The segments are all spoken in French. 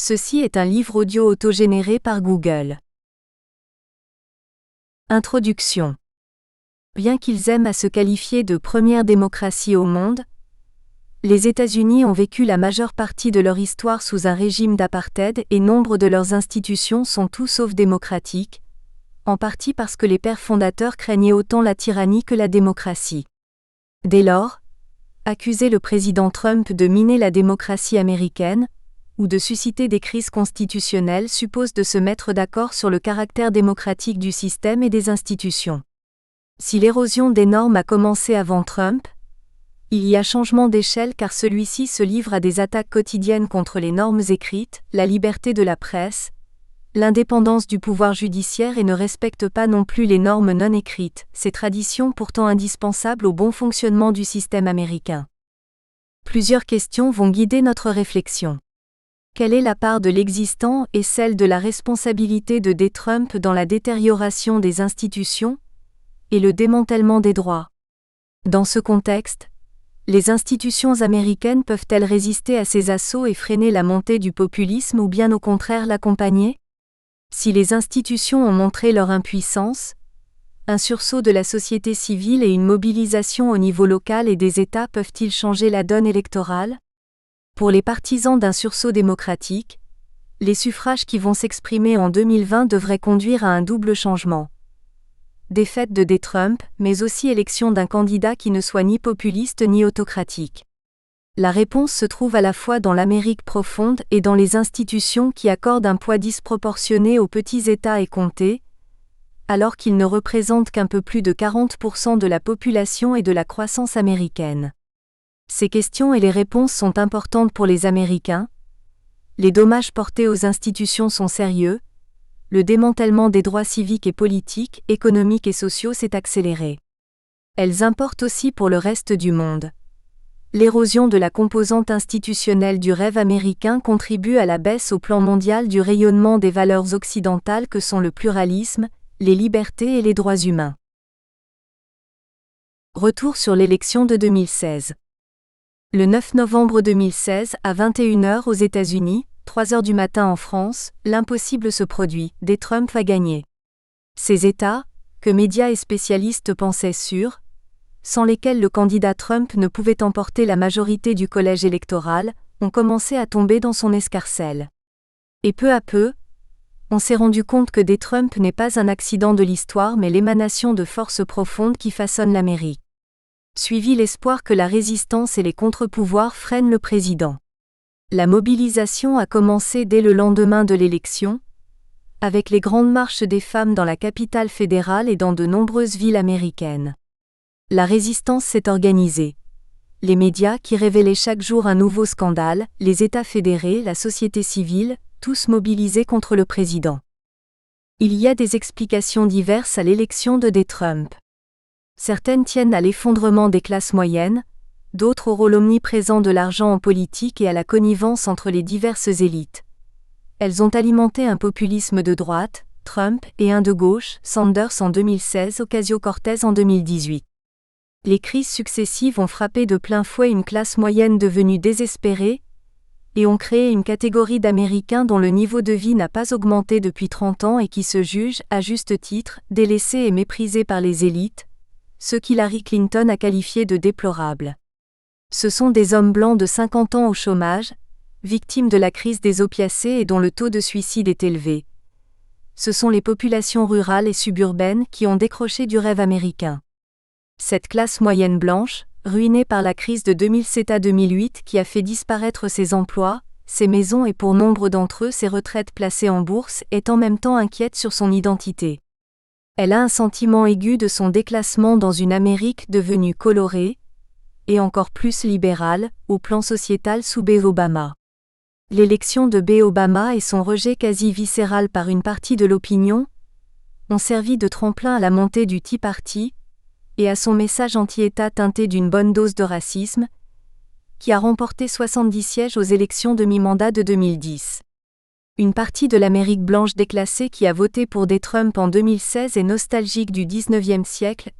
Ceci est un livre audio autogénéré par Google. Introduction. Bien qu'ils aiment à se qualifier de première démocratie au monde, les États-Unis ont vécu la majeure partie de leur histoire sous un régime d'apartheid et nombre de leurs institutions sont tout sauf démocratiques, en partie parce que les pères fondateurs craignaient autant la tyrannie que la démocratie. Dès lors, accuser le président Trump de miner la démocratie américaine, ou de susciter des crises constitutionnelles suppose de se mettre d'accord sur le caractère démocratique du système et des institutions. Si l'érosion des normes a commencé avant Trump, il y a changement d'échelle car celui-ci se livre à des attaques quotidiennes contre les normes écrites, la liberté de la presse, l'indépendance du pouvoir judiciaire et ne respecte pas non plus les normes non écrites, ces traditions pourtant indispensables au bon fonctionnement du système américain. Plusieurs questions vont guider notre réflexion. Quelle est la part de l'existant et celle de la responsabilité de Trump dans la détérioration des institutions et le démantèlement des droits? Dans ce contexte, les institutions américaines peuvent-elles résister à ces assauts et freiner la montée du populisme ou bien au contraire l'accompagner? Si les institutions ont montré leur impuissance, un sursaut de la société civile et une mobilisation au niveau local et des États peuvent-ils changer la donne électorale? Pour les partisans d'un sursaut démocratique, les suffrages qui vont s'exprimer en 2020 devraient conduire à un double changement. Défaite de Trump, mais aussi élection d'un candidat qui ne soit ni populiste ni autocratique. La réponse se trouve à la fois dans l'Amérique profonde et dans les institutions qui accordent un poids disproportionné aux petits États et comtés, alors qu'ils ne représentent qu'un peu plus de 40% de la population et de la croissance américaine. Ces questions et les réponses sont importantes pour les Américains. Les dommages portés aux institutions sont sérieux. Le démantèlement des droits civiques et politiques, économiques et sociaux s'est accéléré. Elles importent aussi pour le reste du monde. L'érosion de la composante institutionnelle du rêve américain contribue à la baisse au plan mondial du rayonnement des valeurs occidentales que sont le pluralisme, les libertés et les droits humains. Retour sur l'élection de 2016. Le 9 novembre 2016, à 21h aux États-Unis, 3h du matin en France, l'impossible se produit, Trump va gagner. Ces États, que médias et spécialistes pensaient sûrs, sans lesquels le candidat Trump ne pouvait emporter la majorité du collège électoral, ont commencé à tomber dans son escarcelle. Et peu à peu, on s'est rendu compte que Trump n'est pas un accident de l'histoire mais l'émanation de forces profondes qui façonnent l'Amérique. Suivit l'espoir que la résistance et les contre-pouvoirs freinent le président. La mobilisation a commencé dès le lendemain de l'élection, avec les grandes marches des femmes dans la capitale fédérale et dans de nombreuses villes américaines. La résistance s'est organisée. Les médias qui révélaient chaque jour un nouveau scandale, les États fédérés, la société civile, tous mobilisés contre le président. Il y a des explications diverses à l'élection de Trump. Certaines tiennent à l'effondrement des classes moyennes, d'autres au rôle omniprésent de l'argent en politique et à la connivence entre les diverses élites. Elles ont alimenté un populisme de droite, Trump, et un de gauche, Sanders en 2016, Ocasio-Cortez en 2018. Les crises successives ont frappé de plein fouet une classe moyenne devenue désespérée, et ont créé une catégorie d'Américains dont le niveau de vie n'a pas augmenté depuis 30 ans et qui se jugent, à juste titre, délaissés et méprisés par les élites, ceux qu'Hillary Clinton a qualifiés de déplorables. Ce sont des hommes blancs de 50 ans au chômage, victimes de la crise des opiacés et dont le taux de suicide est élevé. Ce sont les populations rurales et suburbaines qui ont décroché du rêve américain. Cette classe moyenne blanche, ruinée par la crise de 2007 à 2008 qui a fait disparaître ses emplois, ses maisons et pour nombre d'entre eux ses retraites placées en bourse, est en même temps inquiète sur son identité. Elle a un sentiment aigu de son déclassement dans une Amérique devenue colorée, et encore plus libérale, au plan sociétal sous Obama. L'élection de Obama et son rejet quasi viscéral par une partie de l'opinion ont servi de tremplin à la montée du Tea Party et à son message anti-État teinté d'une bonne dose de racisme, qui a remporté 70 sièges aux élections de mi-mandat de 2010. Une partie de l'Amérique blanche déclassée qui a voté pour Trump en 2016 est nostalgique du XIXe siècle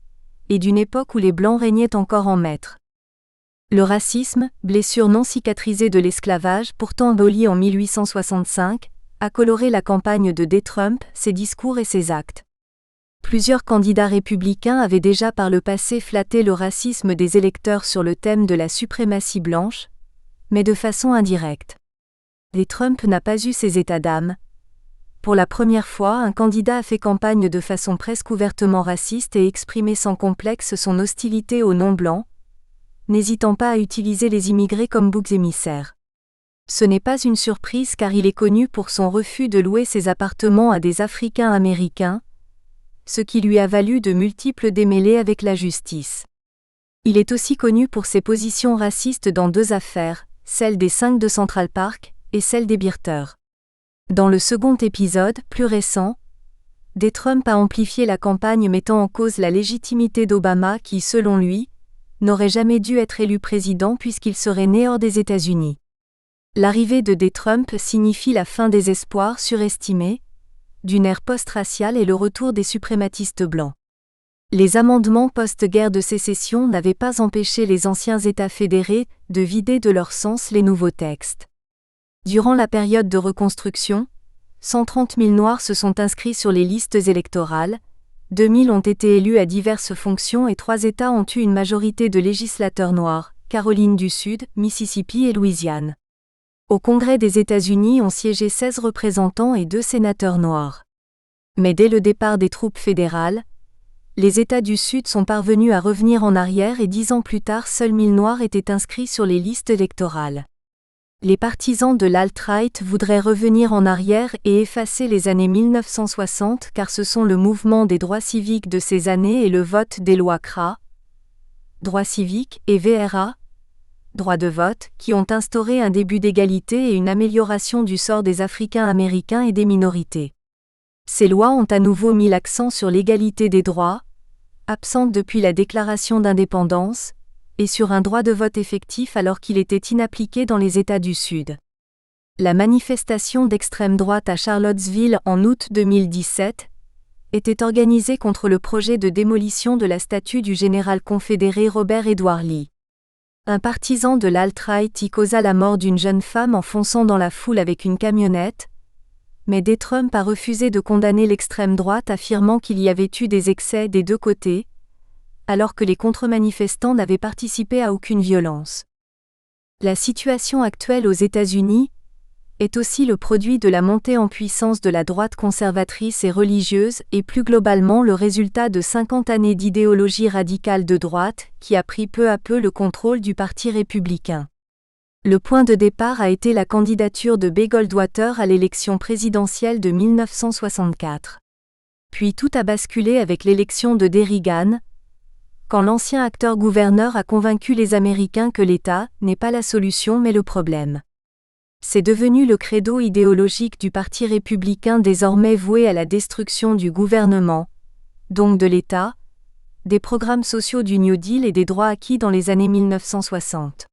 et d'une époque où les Blancs régnaient encore en maître. Le racisme, blessure non cicatrisée de l'esclavage pourtant abolie en 1865, a coloré la campagne de Trump, ses discours et ses actes. Plusieurs candidats républicains avaient déjà par le passé flatté le racisme des électeurs sur le thème de la suprématie blanche, mais de façon indirecte. Trump n'a pas eu ces états d'âme. Pour la première fois, un candidat a fait campagne de façon presque ouvertement raciste et exprimé sans complexe son hostilité aux non-blancs, n'hésitant pas à utiliser les immigrés comme boucs émissaires. Ce n'est pas une surprise car il est connu pour son refus de louer ses appartements à des Africains-Américains, ce qui lui a valu de multiples démêlés avec la justice. Il est aussi connu pour ses positions racistes dans deux affaires, celle des 5 de Central Park et celle des Birters. Dans le second épisode, plus récent, Trump a amplifié la campagne mettant en cause la légitimité d'Obama qui, selon lui, n'aurait jamais dû être élu président puisqu'il serait né hors des États-Unis. L'arrivée de Trump signifie la fin des espoirs surestimés, d'une ère post-raciale et le retour des suprématistes blancs. Les amendements post-guerre de sécession n'avaient pas empêché les anciens États fédérés de vider de leur sens les nouveaux textes. Durant la période de reconstruction, 130 000 Noirs se sont inscrits sur les listes électorales, 2 000 ont été élus à diverses fonctions et 3 États ont eu une majorité de législateurs noirs, Caroline du Sud, Mississippi et Louisiane. Au Congrès des États-Unis ont siégé 16 représentants et 2 sénateurs noirs. Mais dès le départ des troupes fédérales, les États du Sud sont parvenus à revenir en arrière et 10 ans plus tard seuls 1000 Noirs étaient inscrits sur les listes électorales. Les partisans de l'alt-right voudraient revenir en arrière et effacer les années 1960 car ce sont le mouvement des droits civiques de ces années et le vote des lois CRA, droits civiques, et VRA, droit de vote, qui ont instauré un début d'égalité et une amélioration du sort des Africains-Américains et des minorités. Ces lois ont à nouveau mis l'accent sur l'égalité des droits, absente depuis la déclaration d'indépendance, et sur un droit de vote effectif alors qu'il était inappliqué dans les États du Sud. La manifestation d'extrême droite à Charlottesville en août 2017 était organisée contre le projet de démolition de la statue du général confédéré Robert Edward Lee. Un partisan de l'alt-right y causa la mort d'une jeune femme en fonçant dans la foule avec une camionnette, mais Trump a refusé de condamner l'extrême droite affirmant qu'il y avait eu des excès des deux côtés, alors que les contre-manifestants n'avaient participé à aucune violence. La situation actuelle aux États-Unis est aussi le produit de la montée en puissance de la droite conservatrice et religieuse et plus globalement le résultat de 50 années d'idéologie radicale de droite qui a pris peu à peu le contrôle du Parti républicain. Le point de départ a été la candidature de B. Goldwater à l'élection présidentielle de 1964. Puis tout a basculé avec l'élection de Reagan, quand l'ancien acteur-gouverneur a convaincu les Américains que l'État n'est pas la solution mais le problème. C'est devenu le credo idéologique du Parti républicain désormais voué à la destruction du gouvernement, donc de l'État, des programmes sociaux du New Deal et des droits acquis dans les années 1960.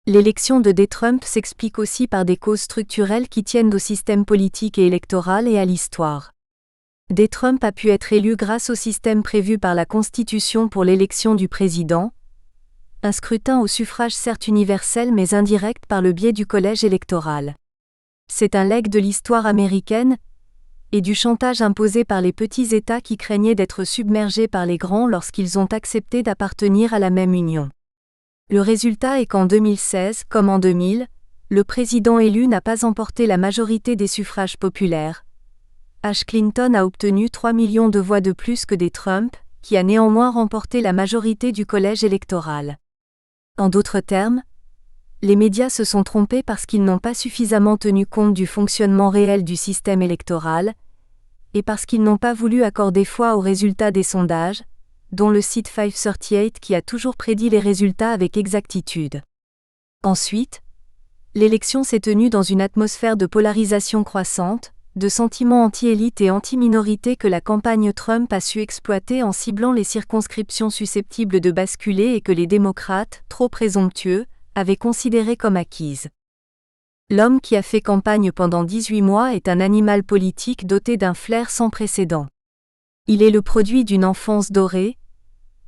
L'élection de Trump s'explique aussi par des causes structurelles qui tiennent au système politique et électoral et à l'histoire. Trump a pu être élu grâce au système prévu par la Constitution pour l'élection du président, un scrutin au suffrage certes universel mais indirect par le biais du collège électoral. C'est un legs de l'histoire américaine et du chantage imposé par les petits États qui craignaient d'être submergés par les grands lorsqu'ils ont accepté d'appartenir à la même union. Le résultat est qu'en 2016, comme en 2000, le président élu n'a pas emporté la majorité des suffrages populaires. Clinton a obtenu 3 millions de voix de plus que Trump, qui a néanmoins remporté la majorité du collège électoral. En d'autres termes, les médias se sont trompés parce qu'ils n'ont pas suffisamment tenu compte du fonctionnement réel du système électoral, et parce qu'ils n'ont pas voulu accorder foi aux résultats des sondages, dont le site 538 qui a toujours prédit les résultats avec exactitude. Ensuite, l'élection s'est tenue dans une atmosphère de polarisation croissante, de sentiments anti-élite et anti-minorité que la campagne Trump a su exploiter en ciblant les circonscriptions susceptibles de basculer et que les démocrates, trop présomptueux, avaient considérées comme acquises. L'homme qui a fait campagne pendant 18 mois est un animal politique doté d'un flair sans précédent. Il est le produit d'une enfance dorée,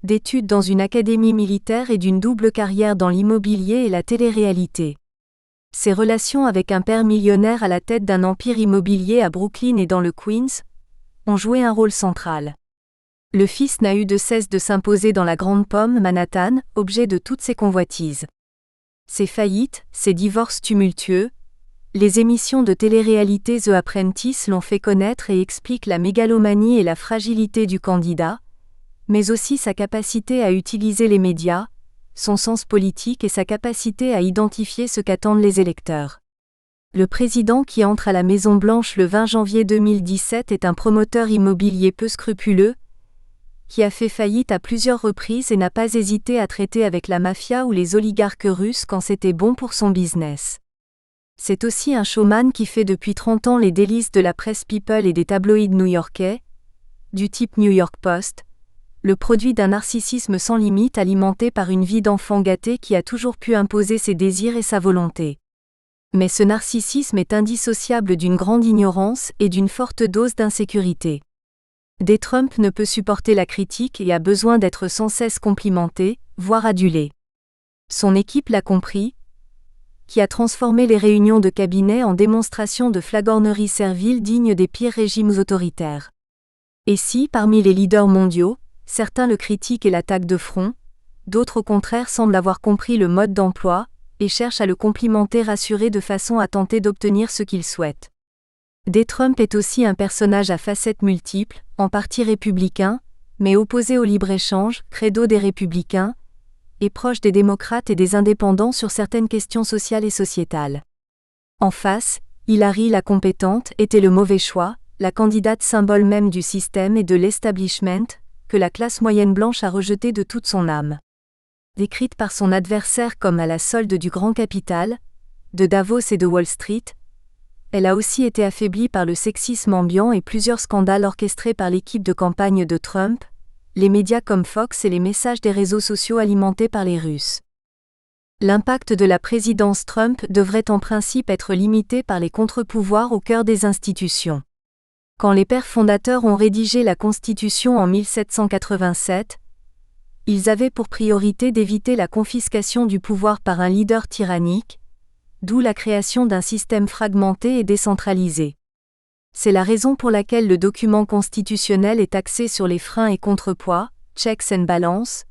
d'études dans une académie militaire et d'une double carrière dans l'immobilier et la télé-réalité. Ses relations avec un père millionnaire à la tête d'un empire immobilier à Brooklyn et dans le Queens ont joué un rôle central. Le fils n'a eu de cesse de s'imposer dans la Grande Pomme, Manhattan, objet de toutes ses convoitises. Ses faillites, ses divorces tumultueux, les émissions de télé-réalité The Apprentice l'ont fait connaître et expliquent la mégalomanie et la fragilité du candidat, mais aussi sa capacité à utiliser les médias, son sens politique et sa capacité à identifier ce qu'attendent les électeurs. Le président qui entre à la Maison-Blanche le 20 janvier 2017 est un promoteur immobilier peu scrupuleux, qui a fait faillite à plusieurs reprises et n'a pas hésité à traiter avec la mafia ou les oligarques russes quand c'était bon pour son business. C'est aussi un showman qui fait depuis 30 ans les délices de la presse people et des tabloïds new-yorkais, du type New York Post, le produit d'un narcissisme sans limite alimenté par une vie d'enfant gâté qui a toujours pu imposer ses désirs et sa volonté. Mais ce narcissisme est indissociable d'une grande ignorance et d'une forte dose d'insécurité. Trump ne peut supporter la critique et a besoin d'être sans cesse complimenté, voire adulé. Son équipe l'a compris, qui a transformé les réunions de cabinet en démonstrations de flagornerie servile dignes des pires régimes autoritaires. Et si, parmi les leaders mondiaux, certains le critiquent et l'attaquent de front, d'autres au contraire semblent avoir compris le mode d'emploi, et cherchent à le complimenter rassuré de façon à tenter d'obtenir ce qu'ils souhaitent. Trump est aussi un personnage à facettes multiples, en partie républicain, mais opposé au libre-échange, credo des républicains, et proche des démocrates et des indépendants sur certaines questions sociales et sociétales. En face, Hillary la compétente était le mauvais choix, la candidate symbole même du système et de l'establishment, que la classe moyenne blanche a rejeté de toute son âme. Décrite par son adversaire comme à la solde du grand capital, de Davos et de Wall Street, elle a aussi été affaiblie par le sexisme ambiant et plusieurs scandales orchestrés par l'équipe de campagne de Trump, les médias comme Fox et les messages des réseaux sociaux alimentés par les Russes. L'impact de la présidence Trump devrait en principe être limité par les contre-pouvoirs au cœur des institutions. Quand les pères fondateurs ont rédigé la Constitution en 1787, ils avaient pour priorité d'éviter la confiscation du pouvoir par un leader tyrannique, d'où la création d'un système fragmenté et décentralisé. C'est la raison pour laquelle le document constitutionnel est axé sur les freins et contrepoids, checks and balances,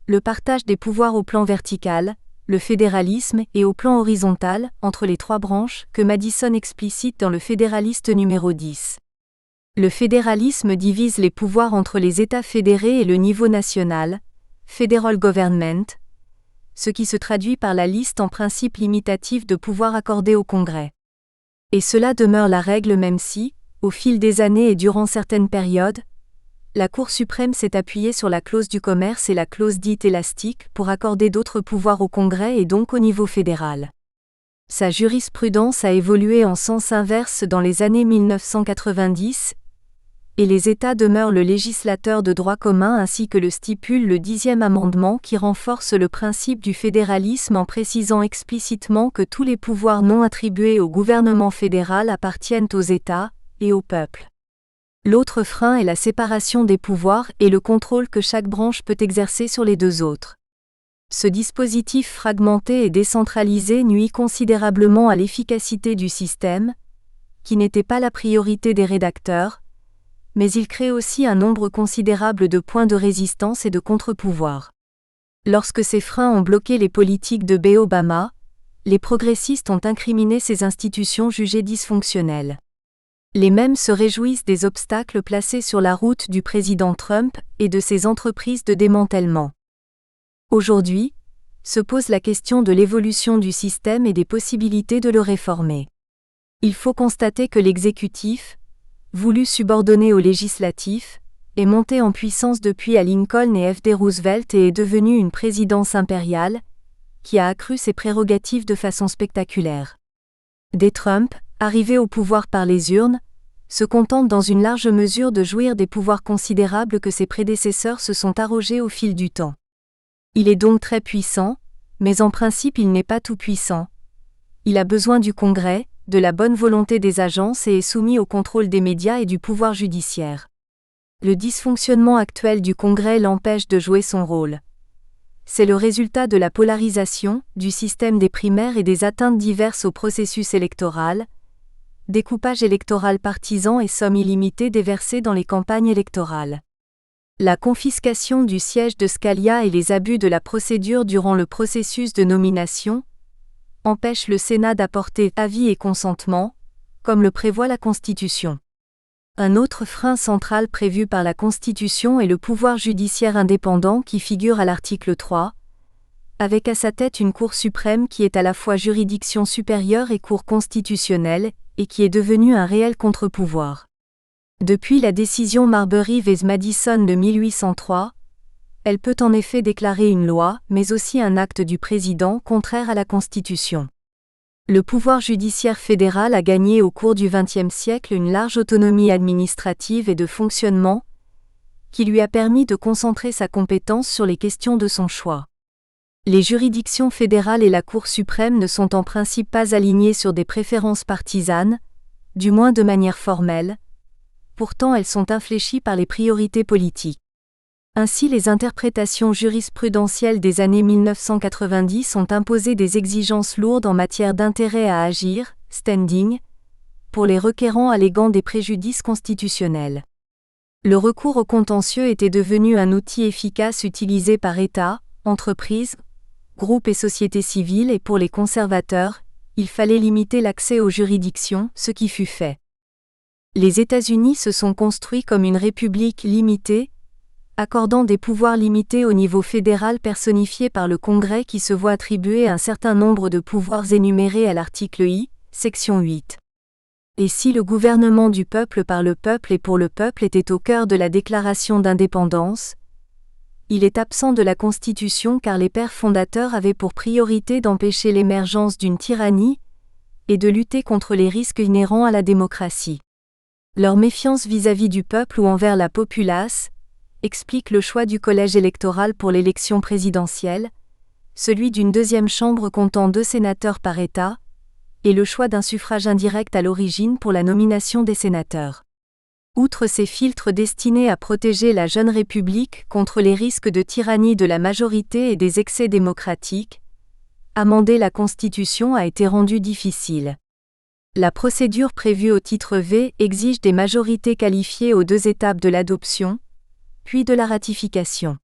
le partage des pouvoirs au plan vertical, le fédéralisme et au plan horizontal, entre les trois branches, que Madison explicite dans le Fédéraliste numéro 10. Le fédéralisme divise les pouvoirs entre les États fédérés et le niveau national, Federal Government, ce qui se traduit par la liste en principe limitatif de pouvoirs accordés au Congrès. Et cela demeure la règle même si, au fil des années et durant certaines périodes, la Cour suprême s'est appuyée sur la clause du commerce et la clause dite élastique pour accorder d'autres pouvoirs au Congrès et donc au niveau fédéral. Sa jurisprudence a évolué en sens inverse dans les années 1990, et les États demeurent le législateur de droit commun ainsi que le stipule le 10e amendement qui renforce le principe du fédéralisme en précisant explicitement que tous les pouvoirs non attribués au gouvernement fédéral appartiennent aux États et au peuple. L'autre frein est la séparation des pouvoirs et le contrôle que chaque branche peut exercer sur les deux autres. Ce dispositif fragmenté et décentralisé nuit considérablement à l'efficacité du système, qui n'était pas la priorité des rédacteurs, mais il crée aussi un nombre considérable de points de résistance et de contre-pouvoirs. Lorsque ces freins ont bloqué les politiques de B. Obama, les progressistes ont incriminé ces institutions jugées dysfonctionnelles. Les mêmes se réjouissent des obstacles placés sur la route du président Trump et de ses entreprises de démantèlement. Aujourd'hui, se pose la question de l'évolution du système et des possibilités de le réformer. Il faut constater que l'exécutif, voulu subordonner au législatif, est monté en puissance depuis à Lincoln et F.D. Roosevelt et est devenu une présidence impériale, qui a accru ses prérogatives de façon spectaculaire. Trump, arrivé au pouvoir par les urnes, se contente dans une large mesure de jouir des pouvoirs considérables que ses prédécesseurs se sont arrogés au fil du temps. Il est donc très puissant, mais en principe il n'est pas tout puissant. Il a besoin du Congrès, de la bonne volonté des agences et est soumis au contrôle des médias et du pouvoir judiciaire. Le dysfonctionnement actuel du Congrès l'empêche de jouer son rôle. C'est le résultat de la polarisation, du système des primaires et des atteintes diverses au processus électoral, découpage électoral partisan et sommes illimitées déversées dans les campagnes électorales. La confiscation du siège de Scalia et les abus de la procédure durant le processus de nomination empêchent le Sénat d'apporter avis et consentement, comme le prévoit la Constitution. Un autre frein central prévu par la Constitution est le pouvoir judiciaire indépendant qui figure à l'article 3, avec à sa tête une Cour suprême qui est à la fois juridiction supérieure et Cour constitutionnelle, et qui est devenue un réel contre-pouvoir. Depuis la décision Marbury v. Madison de 1803, elle peut en effet déclarer une loi, mais aussi un acte du président contraire à la Constitution. Le pouvoir judiciaire fédéral a gagné au cours du XXe siècle une large autonomie administrative et de fonctionnement, qui lui a permis de concentrer sa compétence sur les questions de son choix. Les juridictions fédérales et la Cour suprême ne sont en principe pas alignées sur des préférences partisanes, du moins de manière formelle, pourtant elles sont infléchies par les priorités politiques. Ainsi les interprétations jurisprudentielles des années 1990 ont imposé des exigences lourdes en matière d'intérêt à agir, standing, pour les requérants alléguant des préjudices constitutionnels. Le recours au contentieux était devenu un outil efficace utilisé par États, entreprises, groupes et sociétés civiles et pour les conservateurs, il fallait limiter l'accès aux juridictions, ce qui fut fait. Les États-Unis se sont construits comme une république limitée, accordant des pouvoirs limités au niveau fédéral personnifiés par le Congrès qui se voit attribuer un certain nombre de pouvoirs énumérés à l'article I, section 8. Et si le gouvernement du peuple par le peuple et pour le peuple était au cœur de la déclaration d'indépendance, il est absent de la Constitution car les pères fondateurs avaient pour priorité d'empêcher l'émergence d'une tyrannie et de lutter contre les risques inhérents à la démocratie. Leur méfiance vis-à-vis du peuple ou envers la populace explique le choix du collège électoral pour l'élection présidentielle, celui d'une deuxième chambre comptant 2 sénateurs par État, et le choix d'un suffrage indirect à l'origine pour la nomination des sénateurs. Outre ces filtres destinés à protéger la jeune République contre les risques de tyrannie de la majorité et des excès démocratiques, amender la Constitution a été rendu difficile. La procédure prévue au titre V exige des majorités qualifiées aux 2 étapes de l'adoption, puis de la ratification.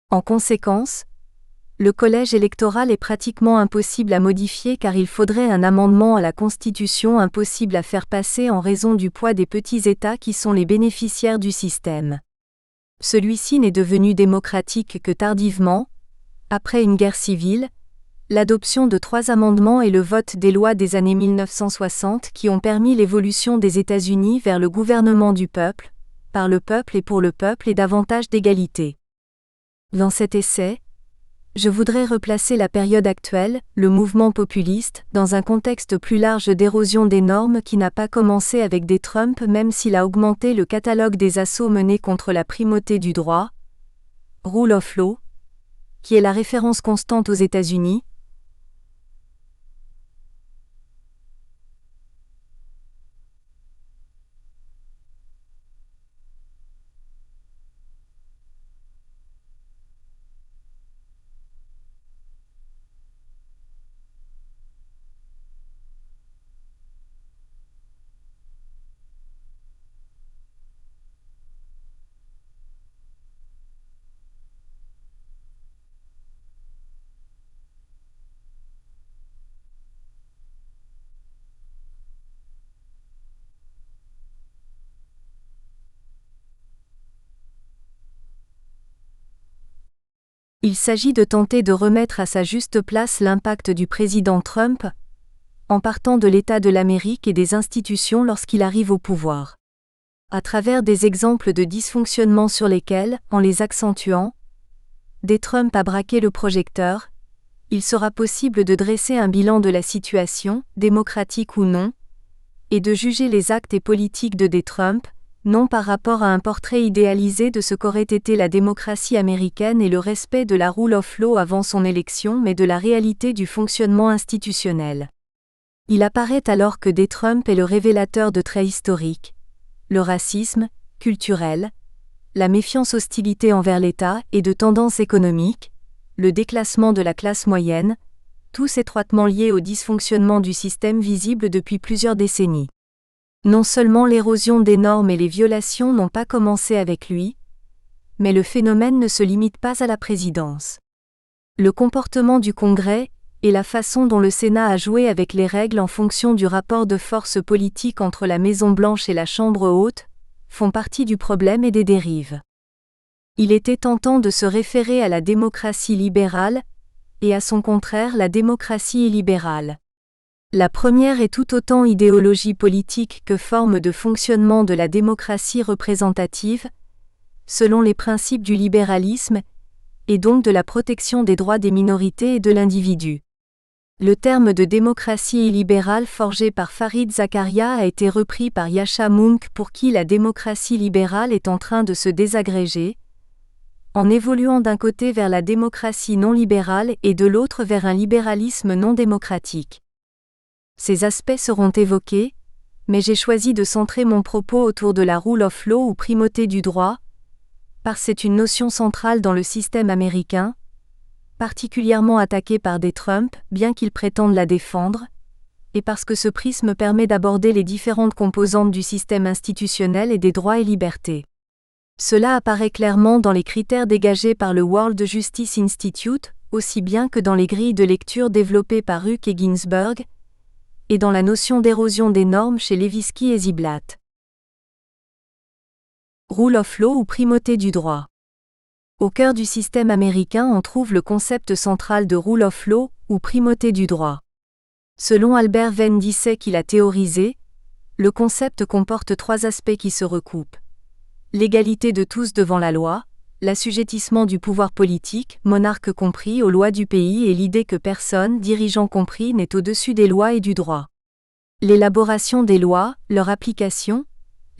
En conséquence, le collège électoral est pratiquement impossible à modifier car il faudrait un amendement à la Constitution impossible à faire passer en raison du poids des petits États qui sont les bénéficiaires du système. Celui-ci n'est devenu démocratique que tardivement, après une guerre civile, l'adoption de 3 amendements et le vote des lois des années 1960 qui ont permis l'évolution des États-Unis vers le gouvernement du peuple, par le peuple et pour le peuple et davantage d'égalité. Dans cet essai, je voudrais replacer la période actuelle, le mouvement populiste, dans un contexte plus large d'érosion des normes qui n'a pas commencé avec des Trump même s'il a augmenté le catalogue des assauts menés contre la primauté du droit, rule of law, qui est la référence constante aux États-Unis. Il s'agit de tenter de remettre à sa juste place l'impact du président Trump, en partant de l'état de l'Amérique et des institutions lorsqu'il arrive au pouvoir. À travers des exemples de dysfonctionnement sur lesquels, en les accentuant, dès Trump a braqué le projecteur, il sera possible de dresser un bilan de la situation, démocratique ou non, et de juger les actes et politiques de Trump, non par rapport à un portrait idéalisé de ce qu'aurait été la démocratie américaine et le respect de la rule of law avant son élection mais de la réalité du fonctionnement institutionnel. Il apparaît alors que Trump est le révélateur de traits historiques, le racisme, culturel, la méfiance hostilité envers l'État et de tendances économiques, le déclassement de la classe moyenne, tous étroitement liés au dysfonctionnement du système visible depuis plusieurs décennies. Non seulement l'érosion des normes et les violations n'ont pas commencé avec lui, mais le phénomène ne se limite pas à la présidence. Le comportement du Congrès et la façon dont le Sénat a joué avec les règles en fonction du rapport de force politique entre la Maison-Blanche et la Chambre haute, font partie du problème et des dérives. Il était tentant de se référer à la démocratie libérale, et à son contraire la démocratie illibérale. La première est tout autant idéologie politique que forme de fonctionnement de la démocratie représentative, selon les principes du libéralisme, et donc de la protection des droits des minorités et de l'individu. Le terme de démocratie illibérale forgé par Fareed Zakaria a été repris par Yascha Mounk pour qui la démocratie libérale est en train de se désagréger, en évoluant d'un côté vers la démocratie non libérale et de l'autre vers un libéralisme non démocratique. Ces aspects seront évoqués, mais j'ai choisi de centrer mon propos autour de la rule of law ou primauté du droit, parce que c'est une notion centrale dans le système américain, particulièrement attaquée par des Trump, bien qu'ils prétendent la défendre, et parce que ce prisme permet d'aborder les différentes composantes du système institutionnel et des droits et libertés. Cela apparaît clairement dans les critères dégagés par le World Justice Institute, aussi bien que dans les grilles de lecture développées par Huck et Ginsburg, et dans la notion d'érosion des normes chez Levitsky et Ziblatt. Rule of law ou primauté du droit. Au cœur du système américain on trouve le concept central de rule of law, ou primauté du droit. Selon Albert Venn Dissay qui l'a théorisé, le concept comporte trois aspects qui se recoupent. L'égalité de tous devant la loi, l'assujettissement du pouvoir politique, monarque compris, aux lois du pays et l'idée que personne, dirigeant compris, n'est au-dessus des lois et du droit. L'élaboration des lois, leur application,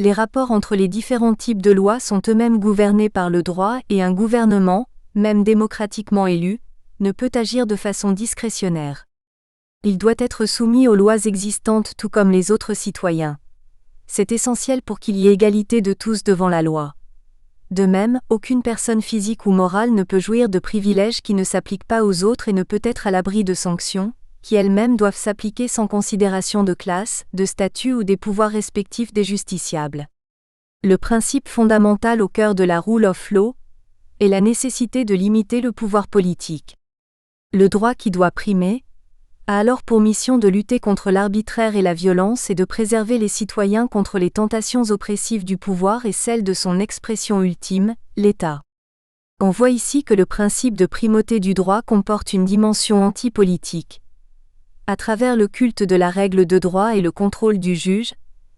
les rapports entre les différents types de lois sont eux-mêmes gouvernés par le droit et un gouvernement, même démocratiquement élu, ne peut agir de façon discrétionnaire. Il doit être soumis aux lois existantes tout comme les autres citoyens. C'est essentiel pour qu'il y ait égalité de tous devant la loi. De même, aucune personne physique ou morale ne peut jouir de privilèges qui ne s'appliquent pas aux autres et ne peut être à l'abri de sanctions, qui elles-mêmes doivent s'appliquer sans considération de classe, de statut ou des pouvoirs respectifs des justiciables. Le principe fondamental au cœur de la rule of law est la nécessité de limiter le pouvoir politique. Le droit qui doit primer a alors pour mission de lutter contre l'arbitraire et la violence et de préserver les citoyens contre les tentations oppressives du pouvoir et celles de son expression ultime, l'État. On voit ici que le principe de primauté du droit comporte une dimension anti-politique. À travers le culte de la règle de droit et le contrôle du juge,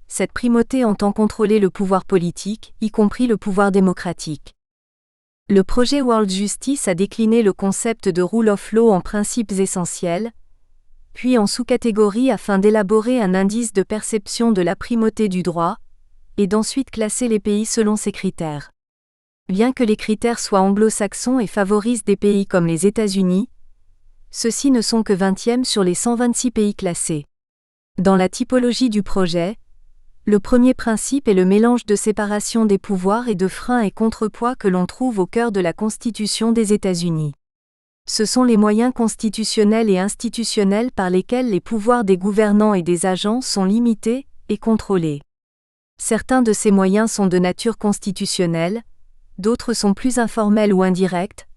cette primauté entend contrôler le pouvoir politique, y compris le pouvoir démocratique. Le projet World Justice a décliné le concept de rule of law en principes essentiels, puis en sous-catégories afin d'élaborer un indice de perception de la primauté du droit, et d'ensuite classer les pays selon ces critères. Bien que les critères soient anglo-saxons et favorisent des pays comme les États-Unis, ceux-ci ne sont que 20e sur les 126 pays classés. Dans la typologie du projet, le premier principe est le mélange de séparation des pouvoirs et de freins et contrepoids que l'on trouve au cœur de la Constitution des États-Unis. Ce sont les moyens constitutionnels et institutionnels par lesquels les pouvoirs des gouvernants et des agents sont limités et contrôlés. Certains de ces moyens sont de nature constitutionnelle, d'autres sont plus informels ou indirects,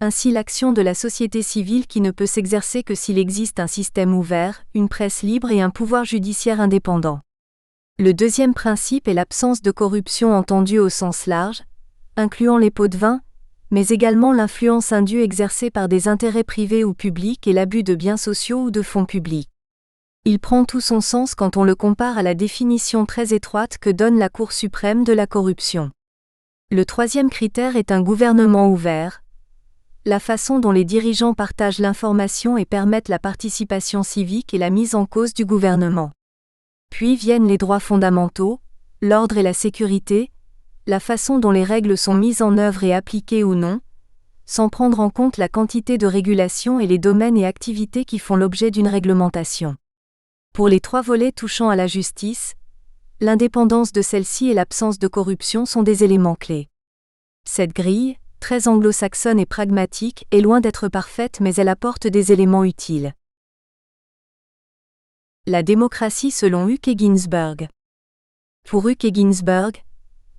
ainsi l'action de la société civile qui ne peut s'exercer que s'il existe un système ouvert, une presse libre et un pouvoir judiciaire indépendant. Le deuxième principe est l'absence de corruption entendue au sens large, incluant les pots de vin, mais également l'influence indue exercée par des intérêts privés ou publics et l'abus de biens sociaux ou de fonds publics. Il prend tout son sens quand on le compare à la définition très étroite que donne la Cour suprême de la corruption. Le troisième critère est un gouvernement ouvert, la façon dont les dirigeants partagent l'information et permettent la participation civique et la mise en cause du gouvernement. Puis viennent les droits fondamentaux, l'ordre et la sécurité, la façon dont les règles sont mises en œuvre et appliquées ou non, sans prendre en compte la quantité de régulation et les domaines et activités qui font l'objet d'une réglementation. Pour les trois volets touchant à la justice, l'indépendance de celle-ci et l'absence de corruption sont des éléments clés. Cette grille, très anglo-saxonne et pragmatique, est loin d'être parfaite mais elle apporte des éléments utiles. La démocratie selon Uke Ginsburg. Pour Uke Ginsburg,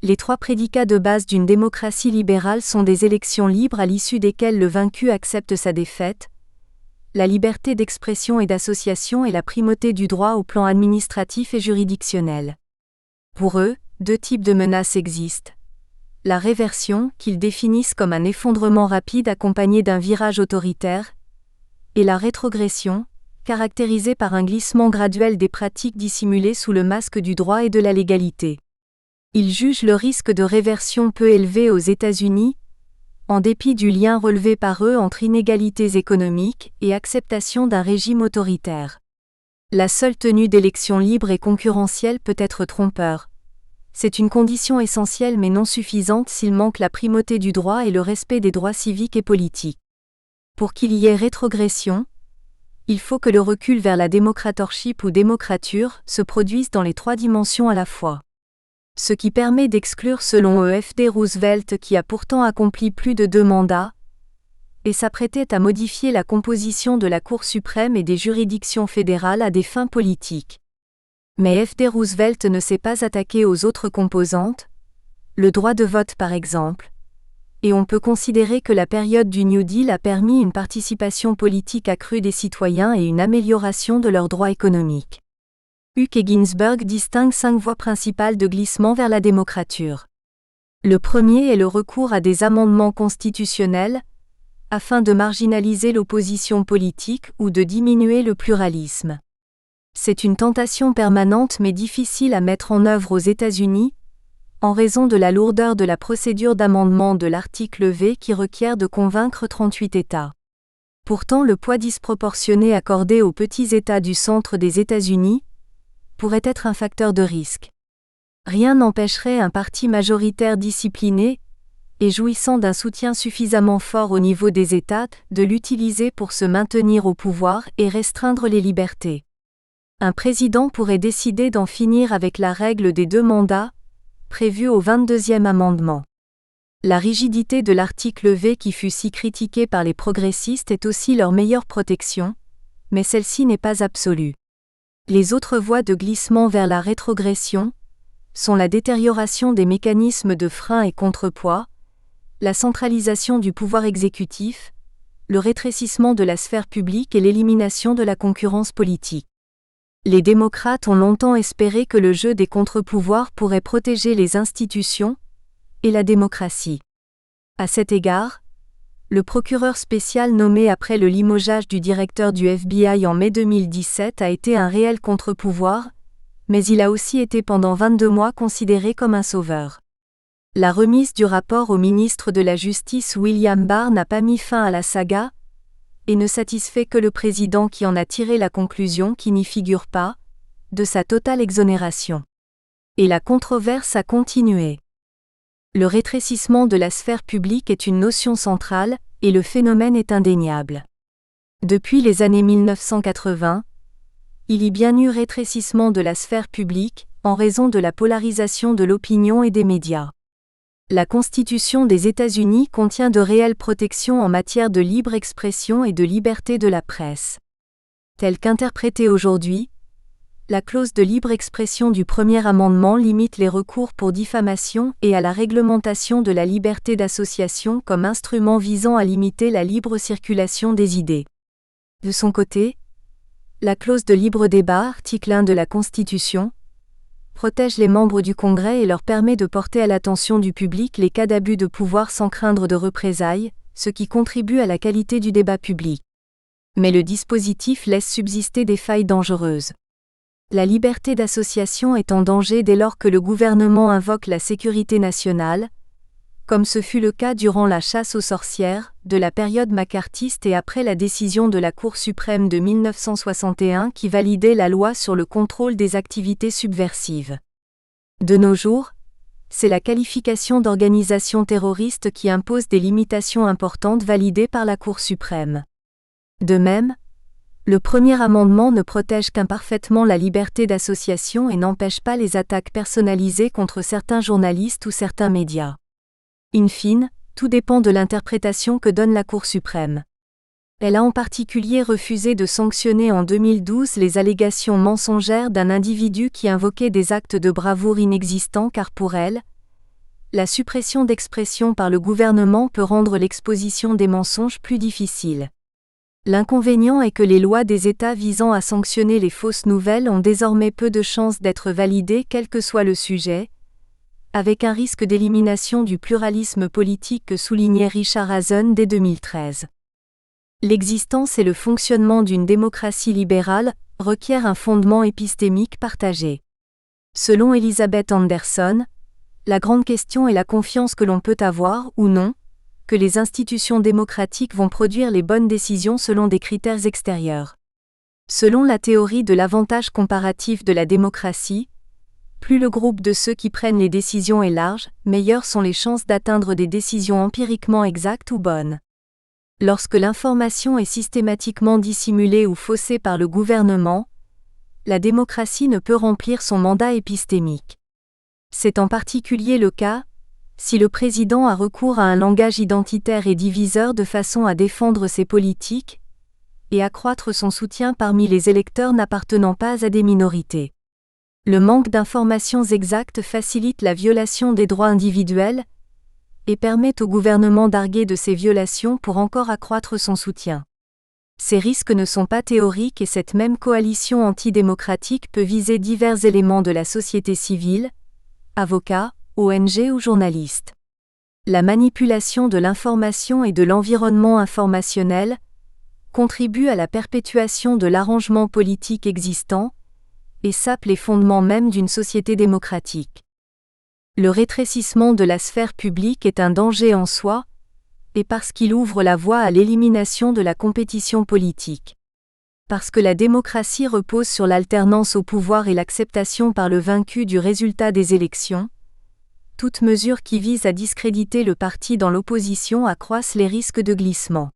les trois prédicats de base d'une démocratie libérale sont des élections libres à l'issue desquelles le vaincu accepte sa défaite, la liberté d'expression et d'association et la primauté du droit au plan administratif et juridictionnel. Pour eux, deux types de menaces existent. La réversion, qu'ils définissent comme un effondrement rapide accompagné d'un virage autoritaire, et la rétrogression, caractérisée par un glissement graduel des pratiques dissimulées sous le masque du droit et de la légalité. Ils jugent le risque de réversion peu élevé aux États-Unis, en dépit du lien relevé par eux entre inégalités économiques et acceptation d'un régime autoritaire. La seule tenue d'élections libres et concurrentielles peut être trompeur. C'est une condition essentielle mais non suffisante s'il manque la primauté du droit et le respect des droits civiques et politiques. Pour qu'il y ait rétrogression, il faut que le recul vers la démocratorship ou démocrature se produise dans les trois dimensions à la fois. Ce qui permet d'exclure selon E.F.D. Roosevelt qui a pourtant accompli plus de 2 mandats, et s'apprêtait à modifier la composition de la Cour suprême et des juridictions fédérales à des fins politiques. Mais F.D. Roosevelt ne s'est pas attaqué aux autres composantes, le droit de vote par exemple, et on peut considérer que la période du New Deal a permis une participation politique accrue des citoyens et une amélioration de leurs droits économiques. Uke Ginsburg distingue 5 voies principales de glissement vers la démocrature. Le premier est le recours à des amendements constitutionnels, afin de marginaliser l'opposition politique ou de diminuer le pluralisme. C'est une tentation permanente mais difficile à mettre en œuvre aux États-Unis, en raison de la lourdeur de la procédure d'amendement de l'article V qui requiert de convaincre 38 États. Pourtant, le poids disproportionné accordé aux petits États du centre des États-Unis pourrait être un facteur de risque. Rien n'empêcherait un parti majoritaire discipliné et jouissant d'un soutien suffisamment fort au niveau des États de l'utiliser pour se maintenir au pouvoir et restreindre les libertés. Un président pourrait décider d'en finir avec la règle des 2 mandats, prévue au 22e amendement. La rigidité de l'article V qui fut si critiquée par les progressistes est aussi leur meilleure protection, mais celle-ci n'est pas absolue. Les autres voies de glissement vers la rétrogression sont la détérioration des mécanismes de frein et contrepoids, la centralisation du pouvoir exécutif, le rétrécissement de la sphère publique et l'élimination de la concurrence politique. Les démocrates ont longtemps espéré que le jeu des contre-pouvoirs pourrait protéger les institutions et la démocratie. À cet égard, le procureur spécial nommé après le limogeage du directeur du FBI en mai 2017 a été un réel contre-pouvoir, mais il a aussi été pendant 22 mois considéré comme un sauveur. La remise du rapport au ministre de la Justice William Barr n'a pas mis fin à la saga, et ne satisfait que le président qui en a tiré la conclusion qui n'y figure pas, de sa totale exonération. Et la controverse a continué. Le rétrécissement de la sphère publique est une notion centrale, et le phénomène est indéniable. Depuis les années 1980, il y a bien eu rétrécissement de la sphère publique, en raison de la polarisation de l'opinion et des médias. La Constitution des États-Unis contient de réelles protections en matière de libre expression et de liberté de la presse. Telle qu'interprétée aujourd'hui, la clause de libre expression du premier amendement limite les recours pour diffamation et à la réglementation de la liberté d'association comme instrument visant à limiter la libre circulation des idées. De son côté, la clause de libre débat, article 1 de la Constitution, protège les membres du Congrès et leur permet de porter à l'attention du public les cas d'abus de pouvoir sans craindre de représailles, ce qui contribue à la qualité du débat public. Mais le dispositif laisse subsister des failles dangereuses. La liberté d'association est en danger dès lors que le gouvernement invoque la sécurité nationale, comme ce fut le cas durant la chasse aux sorcières, de la période macartiste et après la décision de la Cour suprême de 1961 qui validait la loi sur le contrôle des activités subversives. De nos jours, c'est la qualification d'organisation terroriste qui impose des limitations importantes validées par la Cour suprême. De même, le premier amendement ne protège qu'imparfaitement la liberté d'association et n'empêche pas les attaques personnalisées contre certains journalistes ou certains médias. In fine, tout dépend de l'interprétation que donne la Cour suprême. Elle a en particulier refusé de sanctionner en 2012 les allégations mensongères d'un individu qui invoquait des actes de bravoure inexistants car pour elle, la suppression d'expression par le gouvernement peut rendre l'exposition des mensonges plus difficile. L'inconvénient est que les lois des États visant à sanctionner les fausses nouvelles ont désormais peu de chances d'être validées quel que soit le sujet, avec un risque d'élimination du pluralisme politique que soulignait Richard Hazen dès 2013. L'existence et le fonctionnement d'une démocratie libérale requièrent un fondement épistémique partagé. Selon Elizabeth Anderson, la grande question est la confiance que l'on peut avoir, ou non, que les institutions démocratiques vont produire les bonnes décisions selon des critères extérieurs. Selon la théorie de l'avantage comparatif de la démocratie, plus le groupe de ceux qui prennent les décisions est large, meilleures sont les chances d'atteindre des décisions empiriquement exactes ou bonnes. Lorsque l'information est systématiquement dissimulée ou faussée par le gouvernement, la démocratie ne peut remplir son mandat épistémique. C'est en particulier le cas si le président a recours à un langage identitaire et diviseur de façon à défendre ses politiques et accroître son soutien parmi les électeurs n'appartenant pas à des minorités. Le manque d'informations exactes facilite la violation des droits individuels et permet au gouvernement d'arguer de ces violations pour encore accroître son soutien. Ces risques ne sont pas théoriques et cette même coalition antidémocratique peut viser divers éléments de la société civile, avocats, ONG ou journalistes. La manipulation de l'information et de l'environnement informationnel contribue à la perpétuation de l'arrangement politique existant et sape les fondements même d'une société démocratique. Le rétrécissement de la sphère publique est un danger en soi, et parce qu'il ouvre la voie à l'élimination de la compétition politique. Parce que la démocratie repose sur l'alternance au pouvoir et l'acceptation par le vaincu du résultat des élections, toute mesure qui vise à discréditer le parti dans l'opposition accroisse les risques de glissement.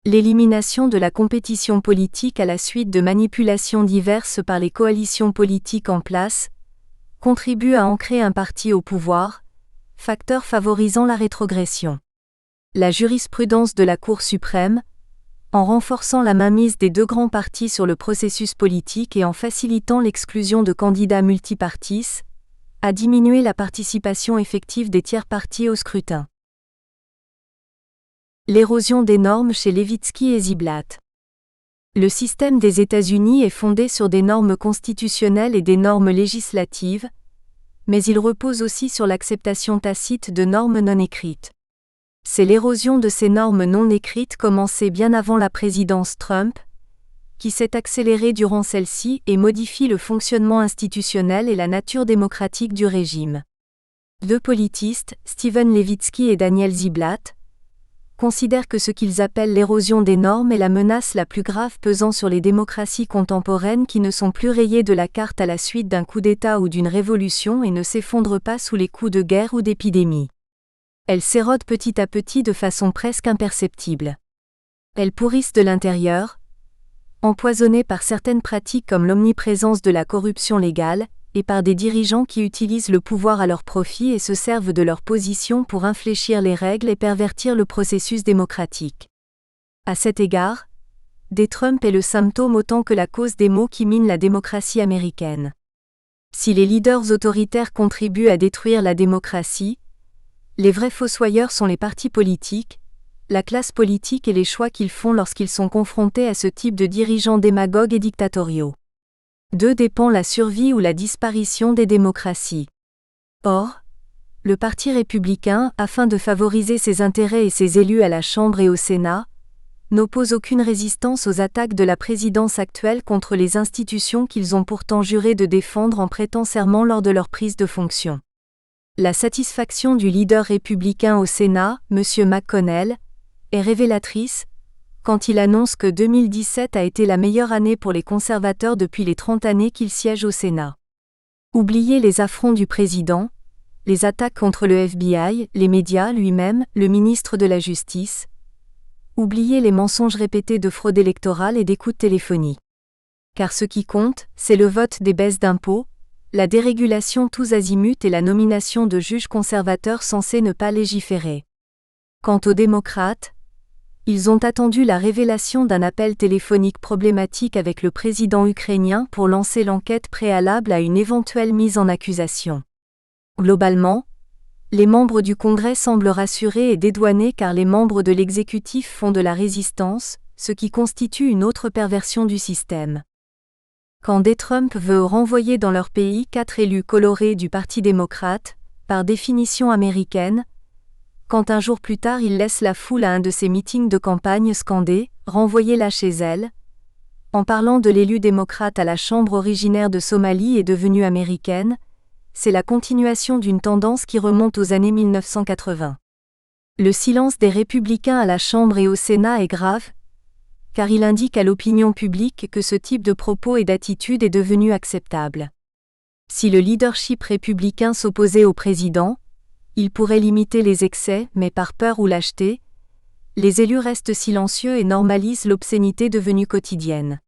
L'élimination de la compétition politique à la suite de manipulations diverses par les coalitions politiques en place contribue à ancrer un parti au pouvoir, facteur favorisant la rétrogression. La jurisprudence de la Cour suprême, en renforçant la mainmise des deux grands partis sur le processus politique et en facilitant l'exclusion de candidats multipartis, a diminué la participation effective des tiers-partis au scrutin. L'érosion des normes chez Levitsky et Ziblatt. Le système des États-Unis est fondé sur des normes constitutionnelles et des normes législatives, mais il repose aussi sur l'acceptation tacite de normes non écrites. C'est l'érosion de ces normes non écrites commencée bien avant la présidence Trump, qui s'est accélérée durant celle-ci et modifie le fonctionnement institutionnel et la nature démocratique du régime. Deux politistes, Steven Levitsky et Daniel Ziblatt, considèrent que ce qu'ils appellent l'érosion des normes est la menace la plus grave pesant sur les démocraties contemporaines qui ne sont plus rayées de la carte à la suite d'un coup d'État ou d'une révolution et ne s'effondrent pas sous les coups de guerre ou d'épidémie. Elles s'érodent petit à petit de façon presque imperceptible. Elles pourrissent de l'intérieur, empoisonnées par certaines pratiques comme l'omniprésence de la corruption légale, et par des dirigeants qui utilisent le pouvoir à leur profit et se servent de leur position pour infléchir les règles et pervertir le processus démocratique. À cet égard, des Trump est le symptôme autant que la cause des maux qui minent la démocratie américaine. Si les leaders autoritaires contribuent à détruire la démocratie, les vrais fossoyeurs sont les partis politiques, la classe politique et les choix qu'ils font lorsqu'ils sont confrontés à ce type de dirigeants démagogues et dictatoriaux. D'eux dépend la survie ou la disparition des démocraties. Or, le Parti républicain, afin de favoriser ses intérêts et ses élus à la Chambre et au Sénat, n'oppose aucune résistance aux attaques de la présidence actuelle contre les institutions qu'ils ont pourtant juré de défendre en prêtant serment lors de leur prise de fonction. La satisfaction du leader républicain au Sénat, M. McConnell, est révélatrice, quand il annonce que 2017 a été la meilleure année pour les conservateurs depuis les 30 années qu'il siège au Sénat. Oubliez les affronts du président, les attaques contre le FBI, les médias lui-même, le ministre de la Justice. Oubliez les mensonges répétés de fraude électorale et d'écoute téléphonique. Car ce qui compte, c'est le vote des baisses d'impôts, la dérégulation tous azimuts et la nomination de juges conservateurs censés ne pas légiférer. Quant aux démocrates, ils ont attendu la révélation d'un appel téléphonique problématique avec le président ukrainien pour lancer l'enquête préalable à une éventuelle mise en accusation. Globalement, les membres du Congrès semblent rassurés et dédouanés car les membres de l'exécutif font de la résistance, ce qui constitue une autre perversion du système. Quand Trump veut renvoyer dans leur pays 4 élus colorés du Parti démocrate, par définition américaine, quand un jour plus tard il laisse la foule à un de ses meetings de campagne scander « Renvoyez-la chez elle », en parlant de l'élu démocrate à la Chambre originaire de Somalie et devenue américaine, c'est la continuation d'une tendance qui remonte aux années 1980. Le silence des républicains à la Chambre et au Sénat est grave, car il indique à l'opinion publique que ce type de propos et d'attitude est devenu acceptable. Si le leadership républicain s'opposait au président, il pourrait limiter les excès, mais par peur ou lâcheté, les élus restent silencieux et normalisent l'obscénité devenue quotidienne.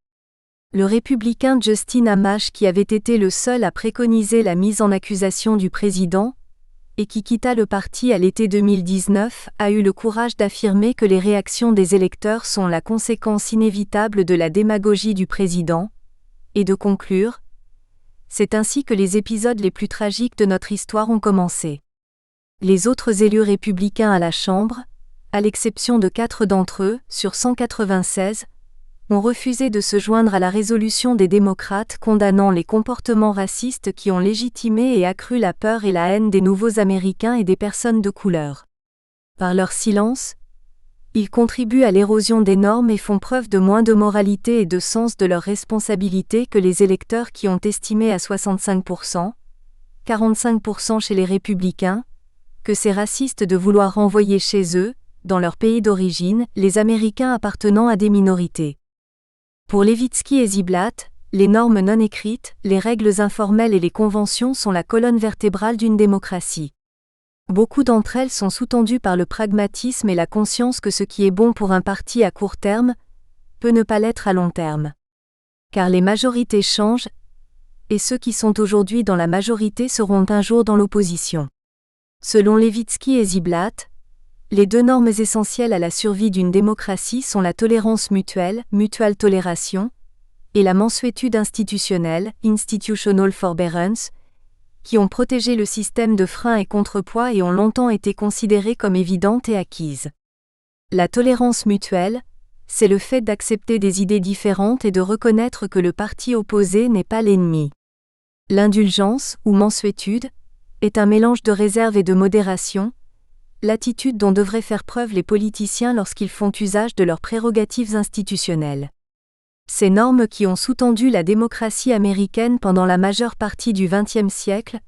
Le républicain Justin Amash, qui avait été le seul à préconiser la mise en accusation du président, et qui quitta le parti à l'été 2019, a eu le courage d'affirmer que les réactions des électeurs sont la conséquence inévitable de la démagogie du président, et de conclure : c'est ainsi que les épisodes les plus tragiques de notre histoire ont commencé. Les autres élus républicains à la Chambre, à l'exception de 4 d'entre eux, sur 196, ont refusé de se joindre à la résolution des démocrates condamnant les comportements racistes qui ont légitimé et accru la peur et la haine des nouveaux Américains et des personnes de couleur. Par leur silence, ils contribuent à l'érosion des normes et font preuve de moins de moralité et de sens de leurs responsabilités que les électeurs qui ont estimé à 65%, 45% chez les républicains, que c'est raciste de vouloir renvoyer chez eux, dans leur pays d'origine, les Américains appartenant à des minorités. Pour Levitsky et Ziblatt, les normes non écrites, les règles informelles et les conventions sont la colonne vertébrale d'une démocratie. Beaucoup d'entre elles sont sous-tendues par le pragmatisme et la conscience que ce qui est bon pour un parti à court terme peut ne pas l'être à long terme. Car les majorités changent, et ceux qui sont aujourd'hui dans la majorité seront un jour dans l'opposition. Selon Levitsky et Ziblatt, les 2 normes essentielles à la survie d'une démocratie sont la tolérance mutuelle, mutual toleration, et la mansuétude institutionnelle, institutional forbearance, qui ont protégé le système de freins et contrepoids et ont longtemps été considérées comme évidentes et acquises. La tolérance mutuelle, c'est le fait d'accepter des idées différentes et de reconnaître que le parti opposé n'est pas l'ennemi. L'indulgence, ou mansuétude, est un mélange de réserve et de modération, l'attitude dont devraient faire preuve les politiciens lorsqu'ils font usage de leurs prérogatives institutionnelles. Ces normes qui ont sous-tendu la démocratie américaine pendant la majeure partie du XXe siècle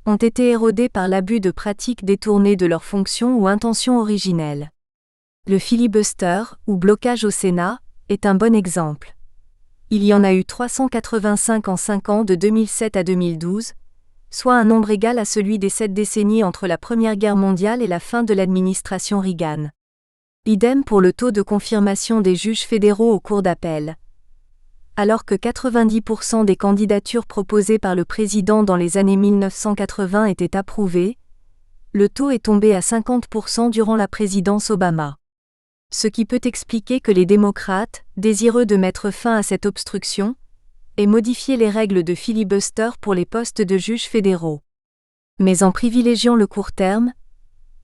ont été érodées par l'abus de pratiques détournées de leurs fonctions ou intentions originelles. Le filibuster, ou blocage au Sénat, est un bon exemple. Il y en a eu 385 en 5 ans de 2007 à 2012, soit un nombre égal à celui des 7 décennies entre la Première Guerre mondiale et la fin de l'administration Reagan. Idem pour le taux de confirmation des juges fédéraux aux cours d'appel. Alors que 90% des candidatures proposées par le président dans les années 1980 étaient approuvées, le taux est tombé à 50% durant la présidence Obama. Ce qui peut expliquer que les démocrates, désireux de mettre fin à cette obstruction, et modifier les règles de filibuster pour les postes de juges fédéraux. Mais en privilégiant le court terme,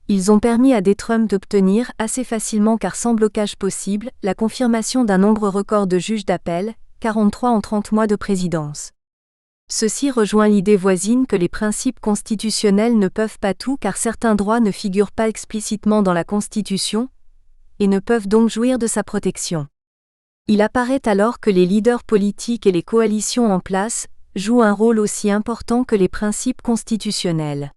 ils ont permis à Trump d'obtenir, assez facilement car sans blocage possible, la confirmation d'un nombre record de juges d'appel, 43 en 30 mois de présidence. Ceci rejoint l'idée voisine que les principes constitutionnels ne peuvent pas tout car certains droits ne figurent pas explicitement dans la Constitution, et ne peuvent donc jouir de sa protection. Il apparaît alors que les leaders politiques et les coalitions en place jouent un rôle aussi important que les principes constitutionnels.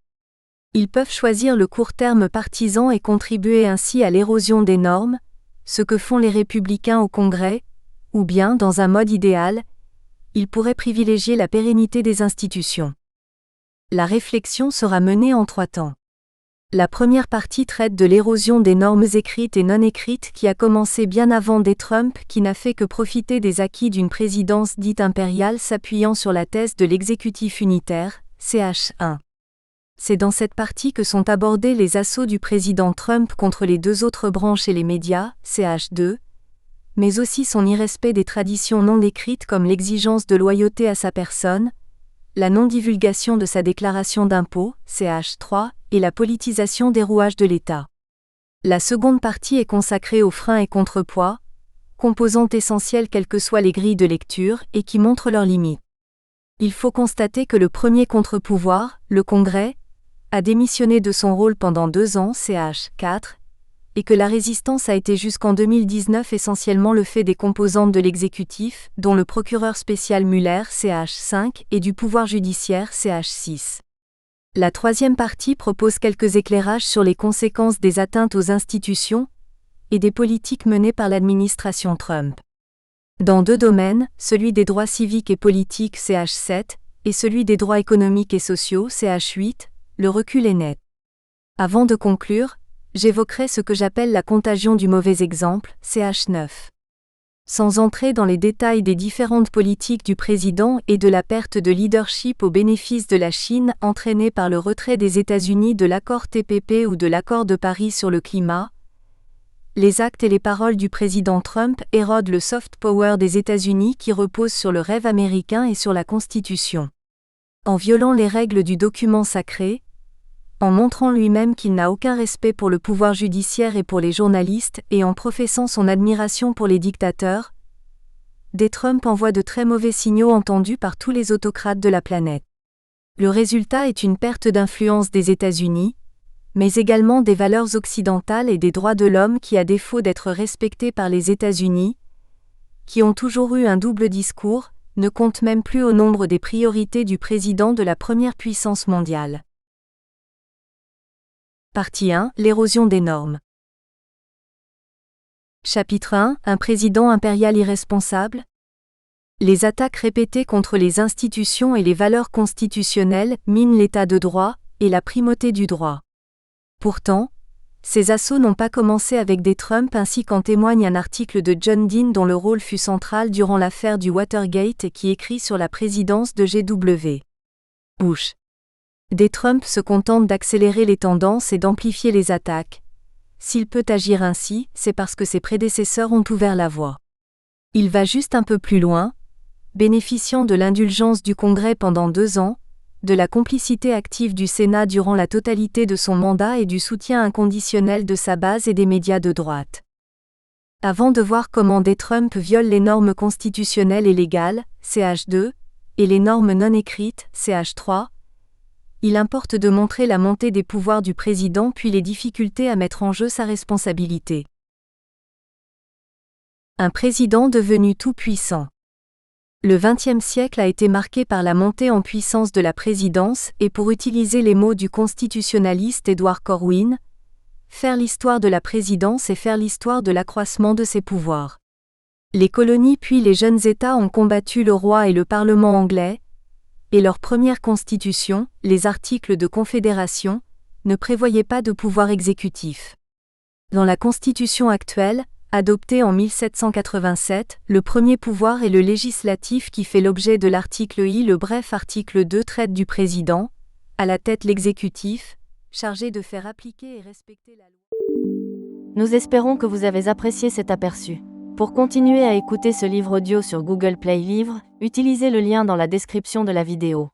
Ils peuvent choisir le court terme partisan et contribuer ainsi à l'érosion des normes, ce que font les républicains au Congrès, ou bien, dans un mode idéal, ils pourraient privilégier la pérennité des institutions. La réflexion sera menée en 3 temps. La première partie traite de l'érosion des normes écrites et non écrites qui a commencé bien avant des Trump, qui n'a fait que profiter des acquis d'une présidence dite impériale s'appuyant sur la thèse de l'exécutif unitaire, CH1. C'est dans cette partie que sont abordés les assauts du président Trump contre les deux autres branches et les médias, CH2, mais aussi son irrespect des traditions non écrites comme l'exigence de loyauté à sa personne, la non-divulgation de sa déclaration d'impôt, CH3, et la politisation des rouages de l'État. La seconde partie est consacrée aux freins et contrepoids, composantes essentielles quelles que soient les grilles de lecture et qui montrent leurs limites. Il faut constater que le premier contre-pouvoir, le Congrès, a démissionné de son rôle pendant 2 ans, CH4, et que la résistance a été jusqu'en 2019 essentiellement le fait des composantes de l'exécutif, dont le procureur spécial Mueller, CH5, et du pouvoir judiciaire, CH6. La troisième partie propose quelques éclairages sur les conséquences des atteintes aux institutions et des politiques menées par l'administration Trump. Dans 2 domaines, celui des droits civiques et politiques CH7 et celui des droits économiques et sociaux CH8, le recul est net. Avant de conclure, j'évoquerai ce que j'appelle la contagion du mauvais exemple, CH9. Sans entrer dans les détails des différentes politiques du président et de la perte de leadership au bénéfice de la Chine entraînée par le retrait des États-Unis de l'accord TPP ou de l'accord de Paris sur le climat, les actes et les paroles du président Trump érodent le soft power des États-Unis qui repose sur le rêve américain et sur la Constitution. En violant les règles du document sacré, en montrant lui-même qu'il n'a aucun respect pour le pouvoir judiciaire et pour les journalistes et en professant son admiration pour les dictateurs, Trump envoie de très mauvais signaux entendus par tous les autocrates de la planète. Le résultat est une perte d'influence des États-Unis, mais également des valeurs occidentales et des droits de l'homme qui, à défaut d'être respectés par les États-Unis, qui ont toujours eu un double discours, ne comptent même plus au nombre des priorités du président de la première puissance mondiale. Partie 1. L'érosion des normes. Chapitre 1. Un président impérial irresponsable. Les attaques répétées contre les institutions et les valeurs constitutionnelles minent l'état de droit et la primauté du droit. Pourtant, ces assauts n'ont pas commencé avec des Trump ainsi qu'en témoigne un article de John Dean dont le rôle fut central durant l'affaire du Watergate et qui écrit sur la présidence de G.W. Bush. Trump se contente d'accélérer les tendances et d'amplifier les attaques. S'il peut agir ainsi, c'est parce que ses prédécesseurs ont ouvert la voie. Il va juste un peu plus loin, bénéficiant de l'indulgence du Congrès pendant 2 ans, de la complicité active du Sénat durant la totalité de son mandat et du soutien inconditionnel de sa base et des médias de droite. Avant de voir comment Trump viole les normes constitutionnelles et légales, CH2, et les normes non écrites, CH3, il importe de montrer la montée des pouvoirs du président puis les difficultés à mettre en jeu sa responsabilité. Un président devenu tout-puissant. Le XXe siècle a été marqué par la montée en puissance de la présidence et pour utiliser les mots du constitutionnaliste Edward Corwin, faire l'histoire de la présidence et faire l'histoire de l'accroissement de ses pouvoirs. Les colonies puis les jeunes États ont combattu le roi et le Parlement anglais, et leur première constitution, les articles de confédération, ne prévoyaient pas de pouvoir exécutif. Dans la constitution actuelle, adoptée en 1787, le premier pouvoir est le législatif qui fait l'objet de l'article I. Le bref article 2 traite du président, à la tête l'exécutif, chargé de faire appliquer et respecter la loi. Nous espérons que vous avez apprécié cet aperçu. Pour continuer à écouter ce livre audio sur Google Play Livres, utilisez le lien dans la description de la vidéo.